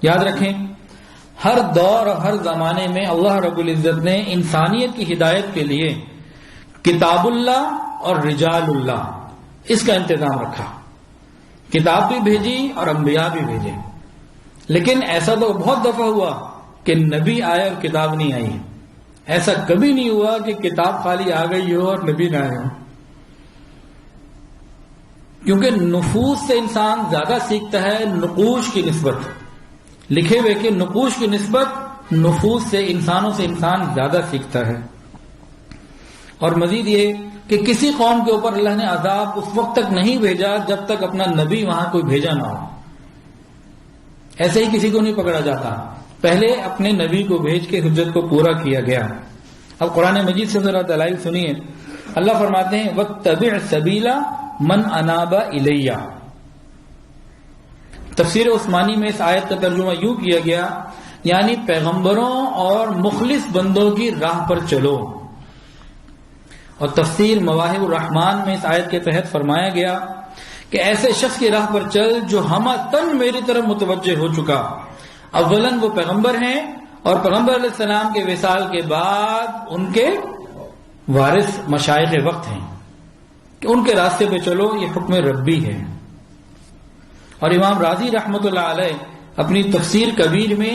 یاد رکھیں، ہر دور اور ہر زمانے میں اللہ رب العزت نے انسانیت کی ہدایت کے لیے کتاب اللہ اور رجال اللہ اس کا انتظام رکھا. کتاب بھی بھیجی اور انبیاء بھی بھیجے. لیکن ایسا تو بہت دفعہ ہوا کہ نبی آئے اور کتاب نہیں آئی. ایسا کبھی نہیں ہوا کہ کتاب خالی آ گئی ہو اور نبی نہ آئے ہو. کیونکہ نفوس سے انسان زیادہ سیکھتا ہے نقوش کی نسبت، لکھے ہوئے کے نقوش کی نسبت نفوس سے، انسانوں سے انسان زیادہ سیکھتا ہے. اور مزید یہ کہ کسی قوم کے اوپر اللہ نے عذاب اس وقت تک نہیں بھیجا جب تک اپنا نبی وہاں کوئی بھیجا نہ ہو. ایسے ہی کسی کو نہیں پکڑا جاتا، پہلے اپنے نبی کو بھیج کے حجت کو پورا کیا گیا. اب قرآن مجید سے ذرا دلائل سنیے. اللہ فرماتے ہیں وَاتَّبِعْ سَبِيلَ مَنْ أَنَابَ إِلَيَّ. تفسیر عثمانی میں اس آیت کا ترجمہ یوں کیا گیا، یعنی پیغمبروں اور مخلص بندوں کی راہ پر چلو. اور تفسیر مواہب الرحمان میں اس آیت کے تحت فرمایا گیا کہ ایسے شخص کی راہ پر چل جو ہمہ تن میری طرف متوجہ ہو چکا. اولاً وہ پیغمبر ہیں، اور پیغمبر علیہ السلام کے وصال کے بعد ان کے وارث مشائخ وقت ہیں کہ ان کے راستے پہ چلو. یہ حکم ربی ہے. اور امام راضی رحمۃ اللہ علیہ اپنی تفسیر کبیر میں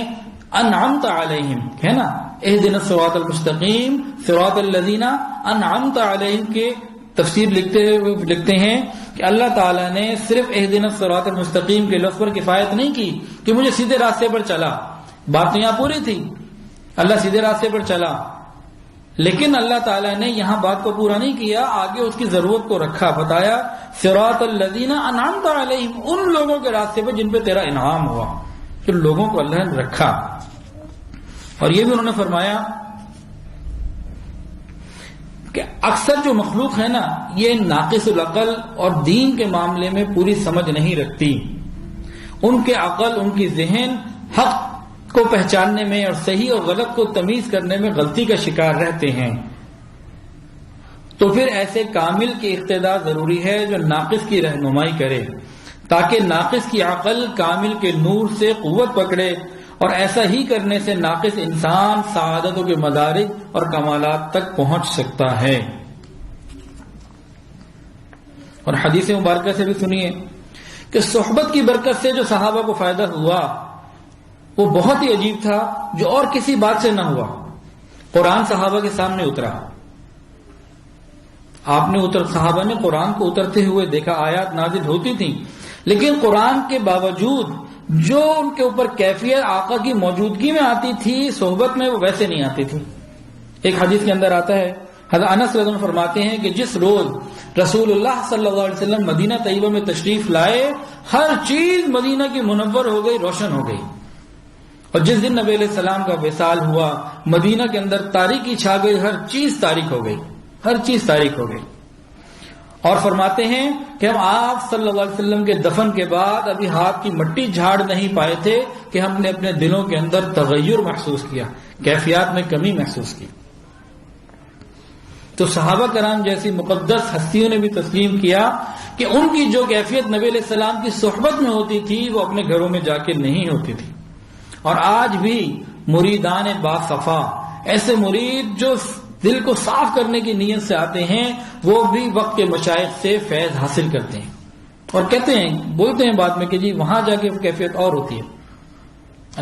انعمت علیہم ہے نا، اہدنا الصراط المستقیم صراط الذین انعمت علیہم کے تفسیر لکھتے ہیں کہ اللہ تعالیٰ نے صرف اہدنا الصراط المستقیم کے لفظ پر کفایت نہیں کی کہ مجھے سیدھے راستے پر چلا. بات تو یہاں پوری تھی، اللہ سیدھے راستے پر چلا، لیکن اللہ تعالیٰ نے یہاں بات کو پورا نہیں کیا، آگے اس کی ضرورت کو رکھا. بتایا صراط الذین انعمت علیہم، ان لوگوں کے راستے پر جن پہ تیرا انعام ہوا. پھر لوگوں کو اللہ نے رکھا. اور یہ بھی انہوں نے فرمایا کہ اکثر جو مخلوق ہے نا، یہ ناقص العقل اور دین کے معاملے میں پوری سمجھ نہیں رکھتی. ان کے عقل، ان کی ذہن حق کو پہچاننے میں اور صحیح اور غلط کو تمیز کرنے میں غلطی کا شکار رہتے ہیں. تو پھر ایسے کامل کی اقتداء ضروری ہے جو ناقص کی رہنمائی کرے، تاکہ ناقص کی عقل کامل کے نور سے قوت پکڑے، اور ایسا ہی کرنے سے ناقص انسان سعادتوں کے مدارج اور کمالات تک پہنچ سکتا ہے. اور حدیث مبارکہ سے بھی سنیے کہ صحبت کی برکت سے جو صحابہ کو فائدہ ہوا وہ بہت ہی عجیب تھا، جو اور کسی بات سے نہ ہوا. قرآن صحابہ کے سامنے اترا. آپ نے صحابہ نے قرآن کو اترتے ہوئے دیکھا، آیات نازل ہوتی تھیں، لیکن قرآن کے باوجود جو ان کے اوپر کیفیت آقا کی موجودگی میں آتی تھی صحبت میں، وہ ویسے نہیں آتی تھی. ایک حدیث کے اندر آتا ہے، حضرت انس رضی اللہ عنہ فرماتے ہیں کہ جس روز رسول اللہ صلی اللہ علیہ وسلم مدینہ طیبہ میں تشریف لائے، ہر چیز مدینہ کی منور ہو گئی، روشن ہو گئی. اور جس دن نبی علیہ السلام کا وصال ہوا، مدینہ کے اندر تاریکی چھا گئی، ہر چیز تاریک ہو گئی، ہر چیز تاریک ہو گئی. اور فرماتے ہیں کہ ہم آپ صلی اللہ علیہ وسلم کے دفن کے بعد ابھی ہاتھ کی مٹی جھاڑ نہیں پائے تھے کہ ہم نے اپنے دلوں کے اندر تغیر محسوس کیا، کیفیات میں کمی محسوس کی. تو صحابہ کرام جیسی مقدس ہستیوں نے بھی تسلیم کیا کہ ان کی جو کیفیت نبی علیہ السلام کی صحبت میں ہوتی تھی وہ اپنے گھروں میں جا کے نہیں ہوتی تھی. اور آج بھی مریدان باصفا، ایسے مرید جو دل کو صاف کرنے کی نیت سے آتے ہیں، وہ بھی وقت کے مشائخ سے فیض حاصل کرتے ہیں اور کہتے ہیں، بولتے ہیں بعد میں کہ جی وہاں جا کے کیفیت اور ہوتی ہے.